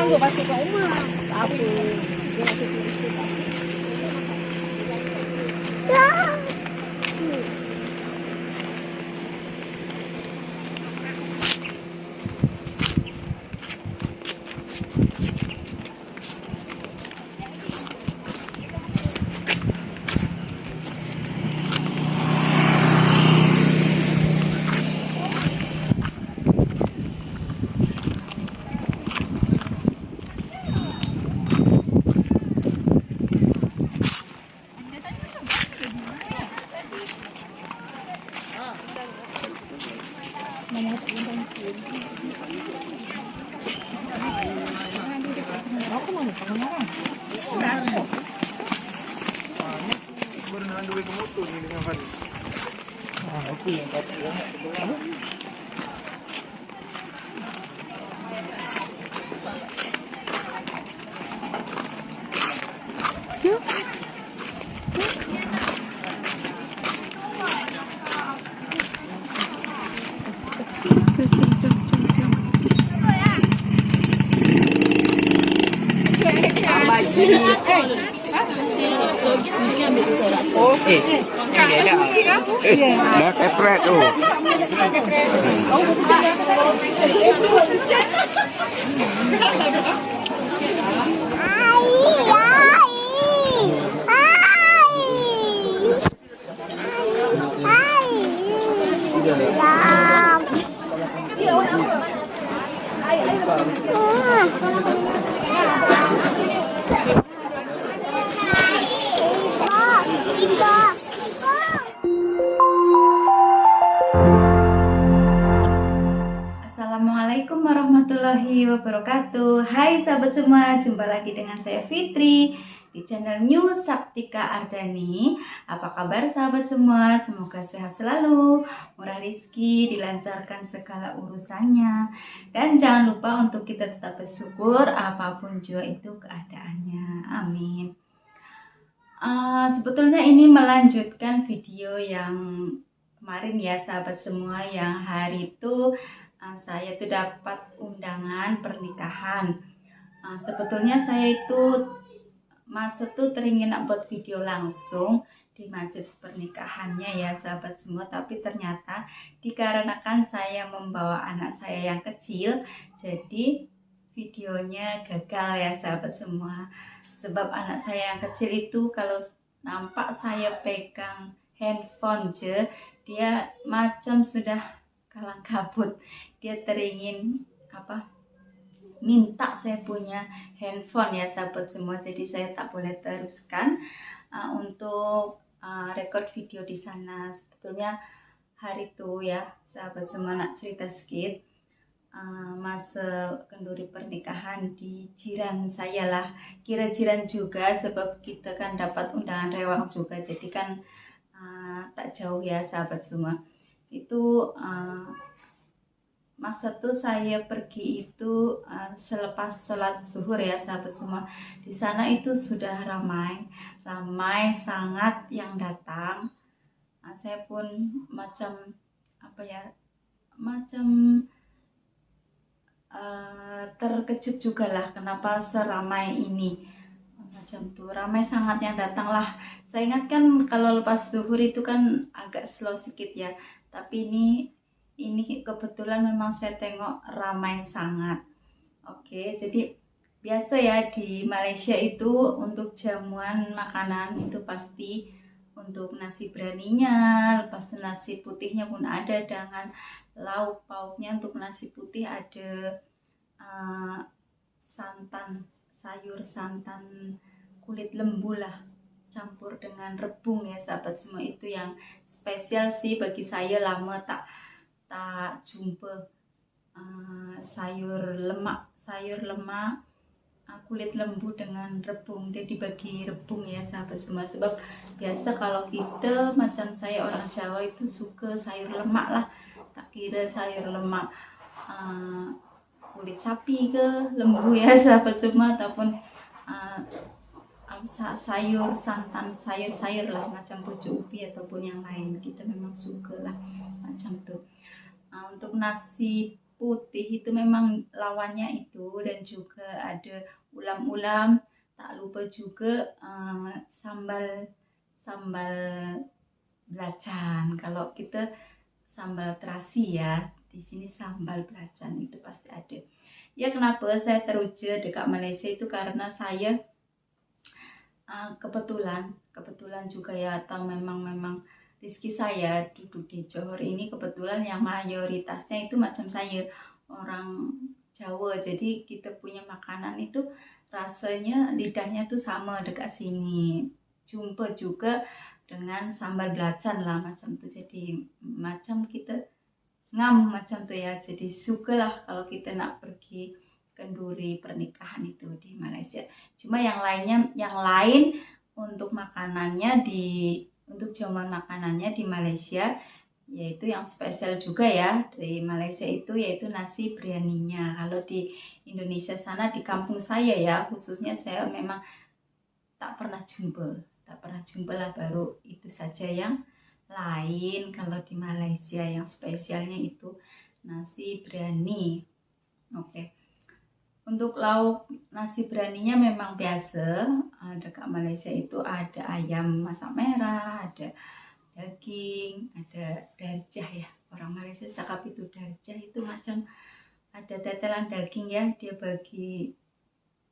gue masuk ke rumah. Tapi aku mau kemana? Berenang dua ke motor ni dengan Faris. Aku yang tak tahu. Dah kepret tu. Assalamualaikum warahmatullahi wabarakatuh. Hai sahabat semua, jumpa lagi dengan saya Fitri di channel New Saktika Ardani. Apa kabar sahabat semua? Semoga sehat selalu, murah rezeki, dilancarkan segala urusannya. Dan jangan lupa untuk kita tetap bersyukur apapun juga itu keadaannya. Amin. Sebetulnya ini melanjutkan video yang kemarin ya sahabat semua, yang hari itu saya tuh dapat undangan pernikahan. Sebetulnya saya itu masa tuh teringin buat video langsung di majelis pernikahannya ya sahabat semua, tapi ternyata dikarenakan saya membawa anak saya yang kecil, jadi videonya gagal ya sahabat semua. Sebab anak saya yang kecil itu kalau nampak saya pegang handphone dia macam sudah kalang kabut. Dia teringin minta saya punya handphone ya sahabat semua. Jadi saya tak boleh teruskan untuk record video di sana. Sebetulnya hari itu ya sahabat semua, nak cerita sedikit. Masa kenduri pernikahan di jiran saya lah, kira jiran juga sebab kita kan dapat undangan rewang juga, jadi kan tak jauh ya sahabat semua. Itu masa tuh saya pergi itu selepas sholat zuhur ya sahabat semua. Di sana itu sudah ramai sangat yang datang. Saya pun macam terkejut juga lah, kenapa seramai ini, macam tuh ramai sangat yang datang lah. Saya ingat kan kalau lepas zuhur itu kan agak slow sedikit ya, tapi ini kebetulan memang saya tengok ramai sangat. Oke, jadi biasa ya di Malaysia itu untuk jamuan makanan itu pasti untuk nasi beraninya, lepas itu nasi putihnya pun ada dengan lauk pauknya. Untuk nasi putih ada sayur santan kulit lembu lah, campur dengan rebung ya sahabat semua. Itu yang spesial sih bagi saya, lama tak jumpa sayur lemak kulit lembu dengan rebung. Dia dibagi rebung ya sahabat semua. Sebab biasa kalau kita macam saya orang Jawa itu suka sayur lemak lah, tak kira sayur lemak kulit sapi ke lembu ya sahabat semua, ataupun sayur santan, sayur lah macam pucuk ubi ataupun yang lain, kita memang suka lah macam tuh. Untuk nasi putih itu memang lawannya itu, dan juga ada ulam-ulam. Tak lupa juga sambal sambal belacan. Kalau kita sambal terasi ya, di sini sambal belacan itu pasti ada. Ya, kenapa saya teruja dekat Malaysia itu karena saya kebetulan juga ya, atau memang rezeki saya duduk di Johor ini, kebetulan yang mayoritasnya itu macam saya orang Jawa, jadi kita punya makanan itu rasanya lidahnya tuh sama dekat sini. Jumpa juga dengan sambal belacan lah macam tuh, jadi macam kita ngam macam tuh ya, jadi sukalah kalau kita nak pergi kenduri pernikahan itu di Malaysia. Cuma yang lain untuk makanannya untuk jamuan makanannya di Malaysia, yaitu yang spesial juga ya dari Malaysia itu, yaitu nasi biryaninya. Kalau di Indonesia sana, di kampung saya ya khususnya, saya memang tak pernah jumpa lah, baru itu saja yang lain. Kalau di Malaysia yang spesialnya itu nasi biryani. Oke. Untuk lauk nasi biryaninya memang biasa. Dekat Malaysia itu ada ayam masak merah, ada daging, ada darjah ya. Orang Malaysia cakap itu darjah, itu macam ada tetelan daging ya. Dia bagi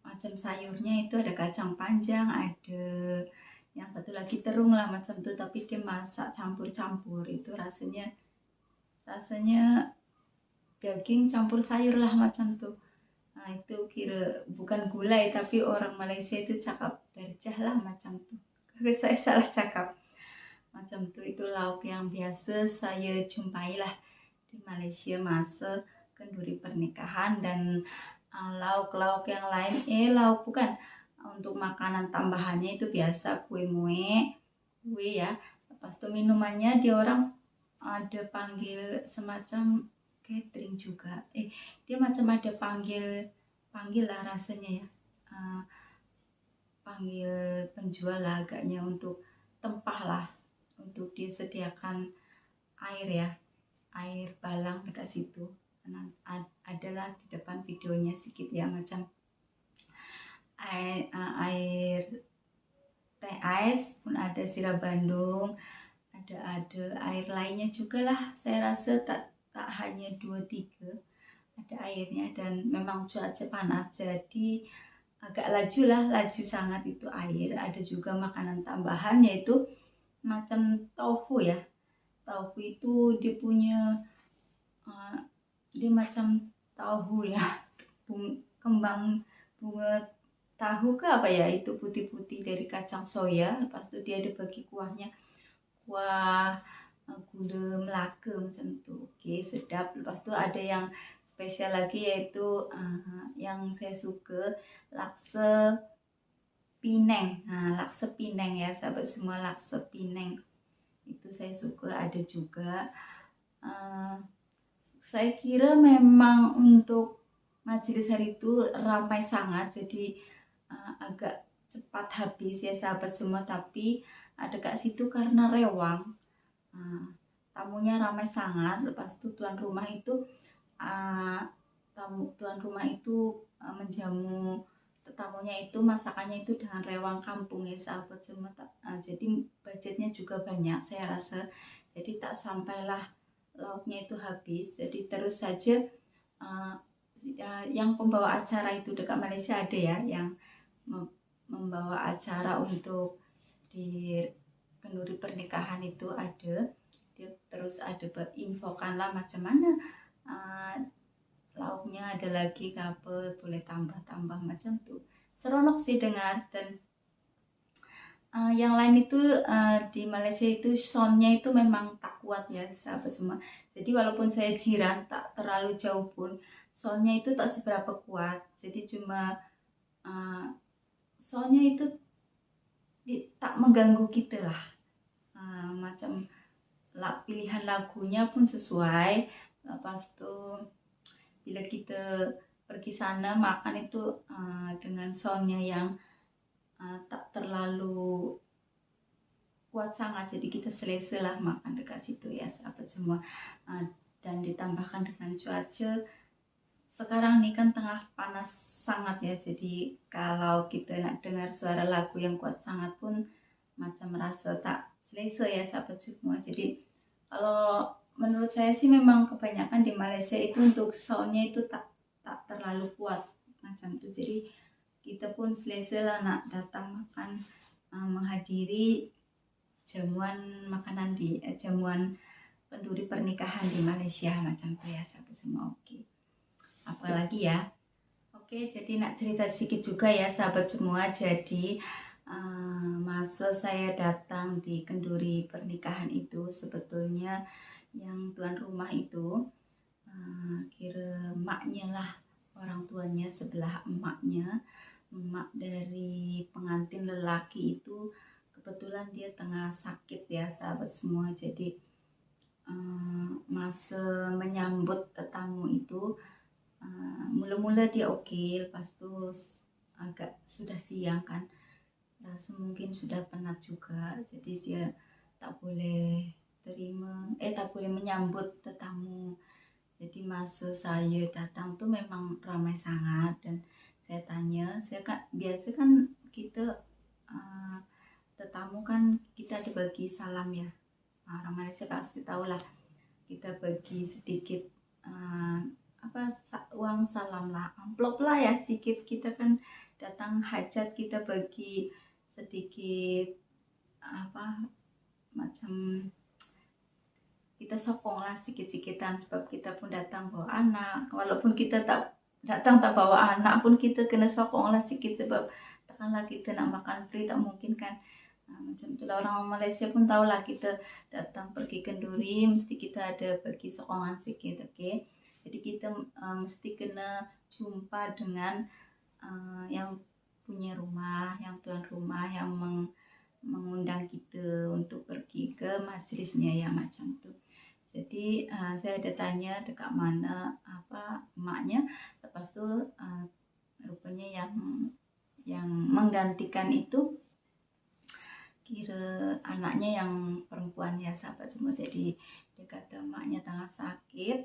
macam sayurnya itu ada kacang panjang, ada yang satu lagi terung lah macam tuh, tapi dia masak campur-campur. Itu rasanya daging campur sayur lah macam tuh. Nah, itu kira bukan gulai, tapi orang Malaysia itu cakap darjah lah macam tuh. Kalau saya salah cakap macam tuh. Itu lauk yang biasa saya jumpai lah di Malaysia masa kenduri pernikahan. Dan lauk-lauk yang lain, untuk makanan tambahannya itu biasa kue ya. Lepas itu minumannya dia orang ada panggil semacam catering juga. Dia macam ada panggil lah rasanya ya. Panggil penjual lah agaknya, untuk tempah lah, untuk disediakan air ya, air balang dekat situ. Adalah di depan videonya sedikit ya, macam air teh ais pun ada, sirap Bandung ada air lainnya juga lah. Saya rasa tak hanya 2-3 ada airnya, dan memang cuaca panas jadi agak laju sangat itu air. Ada juga makanan tambahan yaitu macam tofu ya. Tofu itu dia punya dia macam tahu ya, kembang bunga tahu ke apa ya, itu putih-putih dari kacang soya. Lepas itu dia ada bagi kuahnya, kuah gula Melaka macam tu. Okey, sedap. Lepas tu ada yang spesial lagi, yaitu yang saya suka, laksa Penang. Laksa Penang ya sahabat semua, laksa Penang itu saya suka. Ada juga saya kira memang untuk majelis hari itu ramai sangat, jadi agak cepat habis ya sahabat semua. Tapi dekat situ karena rewang, tamunya ramai sangat. Lepas itu tuan rumah itu menjamu tetamunya itu, masakannya itu dengan rewang kampung ya sahabat semua. Jadi budgetnya juga banyak saya rasa, jadi tak sampailah lauknya itu habis. Jadi terus saja yang pembawa acara itu dekat Malaysia ada ya, yang membawa acara untuk di kenduri pernikahan itu ada. Dia terus ada infokan lah macam mana lauknya, ada lagi apa, boleh tambah macam tuh. Seronok sih dengar. Dan yang lain itu di Malaysia itu soundnya itu memang tak kuat ya sahabat semua. Jadi walaupun saya jiran tak terlalu jauh pun, soundnya itu tak seberapa kuat. Jadi cuma soundnya itu tak mengganggu kita lah. Macam pilihan lagunya pun sesuai. Lepas itu bila kita pergi sana makan itu dengan soundnya yang tak terlalu kuat sangat, jadi kita selesa lah makan dekat situ ya sahabat semua. dan ditambahkan dengan cuaca sekarang nih kan tengah panas sangat ya, jadi kalau kita nak dengar suara lagu yang kuat sangat pun macam merasa tak selesa ya sahabat semua. Jadi kalau menurut saya sih memang kebanyakan di Malaysia itu untuk soundnya itu tak terlalu kuat macam itu. Jadi kita pun selesa lah nak datang makan, menghadiri jamuan makanan di jamuan kenduri pernikahan di Malaysia macam itu ya sahabat semua. Oke. Apalagi ya. Oke, jadi nak cerita sedikit juga ya sahabat semua. Jadi masa saya datang di kenduri pernikahan itu sebetulnya yang tuan rumah itu kira maknya lah, orang tuanya sebelah emaknya, emak dari pengantin lelaki itu kebetulan dia tengah sakit ya sahabat semua. Jadi masa menyambut tetamu itu mula-mula dia oke, lepas tu agak sudah siang kan, rasa mungkin sudah penat juga, jadi dia tak boleh tak boleh menyambut tetamu. Jadi masa saya datang tuh memang ramai sangat, dan saya tanya, saya kan biasa kan kita tetamu kan kita ada bagi salam ya, orang Malaysia pasti tahu lah, kita bagi sedikit uang salam lah, amplop lah ya sedikit, kita kan datang hajat kita bagi sedikit macam kita sokong lah sikit-sikitan, sebab kita pun datang bawa anak, walaupun kita tak datang tak bawa anak pun kita kena sokong lah sikit, sebab takkanlah kita nak makan free, tak mungkin kan. Macam itulah, orang Malaysia pun tahulah kita datang pergi kenduri mesti kita ada bagi sokongan sikit. Okay? Jadi kita mesti kena jumpa dengan yang punya rumah, yang tuan rumah yang mengundang kita untuk pergi ke majlisnya ya macam tu. Jadi saya ada tanya dekat mana emaknya, lepas tu rupanya yang menggantikan itu kira anaknya yang perempuan ya sahabat semua. Jadi dia kata emaknya tengah sakit,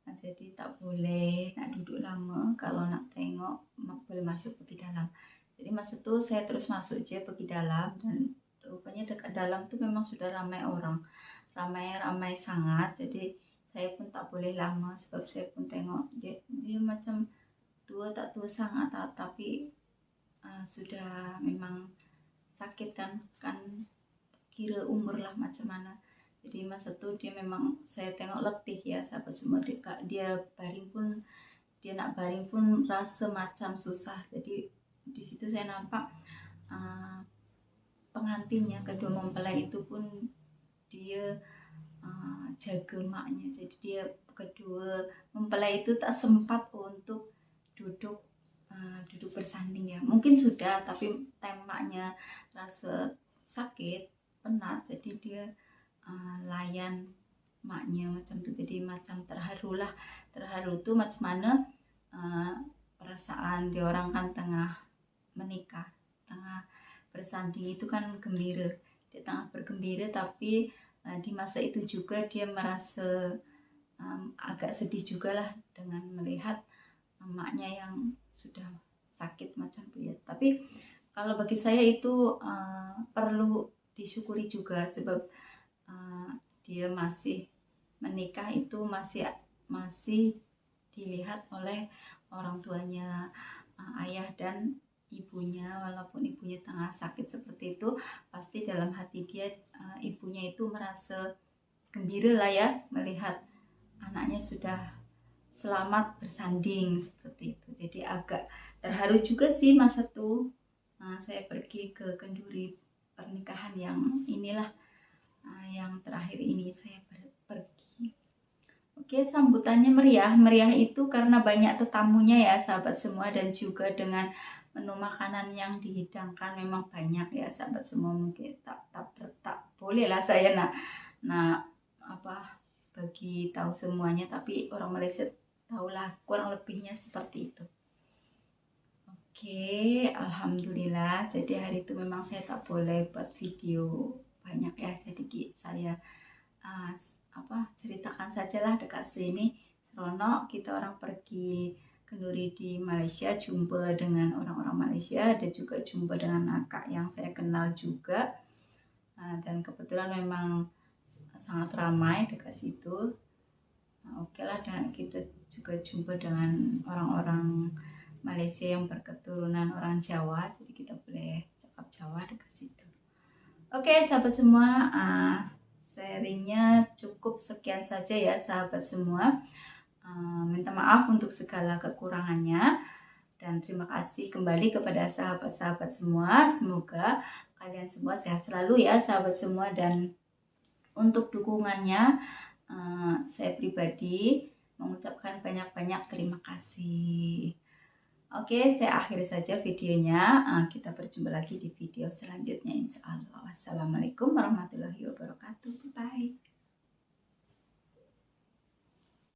jadi tak boleh nak duduk lama, kalau nak tengok boleh masuk pergi dalam. Jadi masa tu saya terus masuk je pergi dalam, dan rupanya dekat dalam tu memang sudah ramai orang, ramai sangat. Jadi saya pun tak boleh lama, sebab saya pun tengok dia macam tua, tak tua sangat tapi sudah memang sakit kan kira umur lah macam mana. Jadi masa tu dia memang saya tengok letih ya sahabat semua, dia baring pun, dia nak baring pun rasa macam susah. Jadi di situ saya nampak pengantinnya, kedua mempelai itu pun dia jaga maknya. Jadi dia kedua mempelai itu tak sempat untuk duduk bersanding ya. Mungkin sudah, tapi maknya rasa sakit, penat, jadi dia layan maknya macam tu. Jadi macam terharu tu macam mana perasaan dia orang kan tengah menikah, tengah bersanding itu kan gembira, dia tengah bergembira, tapi di masa itu juga dia merasa agak sedih juga lah dengan melihat maknya yang sudah sakit macam tu ya. Tapi kalau bagi saya itu perlu disyukuri juga, sebab dia masih menikah itu masih dilihat oleh orang tuanya, ayah dan ibunya. Walaupun ibunya tengah sakit seperti itu, pasti dalam hati dia ibunya itu merasa gembira lah ya, melihat anaknya sudah selamat bersanding seperti itu. Jadi agak terharu juga sih masa itu saya pergi ke kenduri pernikahan yang inilah, yang terakhir ini saya pergi. Oke, sambutannya meriah itu karena banyak tetamunya ya sahabat semua, dan juga dengan menu makanan yang dihidangkan memang banyak ya sahabat semua. Mungkin tak boleh lah saya nak bagi tahu semuanya, tapi orang Malaysia tahulah kurang lebihnya seperti itu. Oke, alhamdulillah. Jadi hari itu memang saya tak boleh buat video banyak ya, jadi saya ceritakan sajalah dekat sini. Seronok kita orang pergi kenduri di Malaysia, jumpa dengan orang-orang Malaysia, dan juga jumpa dengan akak yang saya kenal juga. Dan kebetulan memang sangat ramai dekat situ. Oke lah, dan kita juga jumpa dengan orang-orang Malaysia yang berketurunan orang Jawa, jadi kita boleh cakap Jawa dekat situ. Oke sahabat semua, sharingnya cukup sekian saja ya sahabat semua. Minta maaf untuk segala kekurangannya, dan terima kasih kembali kepada sahabat-sahabat semua. Semoga kalian semua sehat selalu ya sahabat semua, dan untuk dukungannya saya pribadi mengucapkan banyak-banyak terima kasih. Oke, saya akhiri saja videonya. Kita berjumpa lagi di video selanjutnya insya Allah. Wassalamualaikum warahmatullahi wabarakatuh. Bye.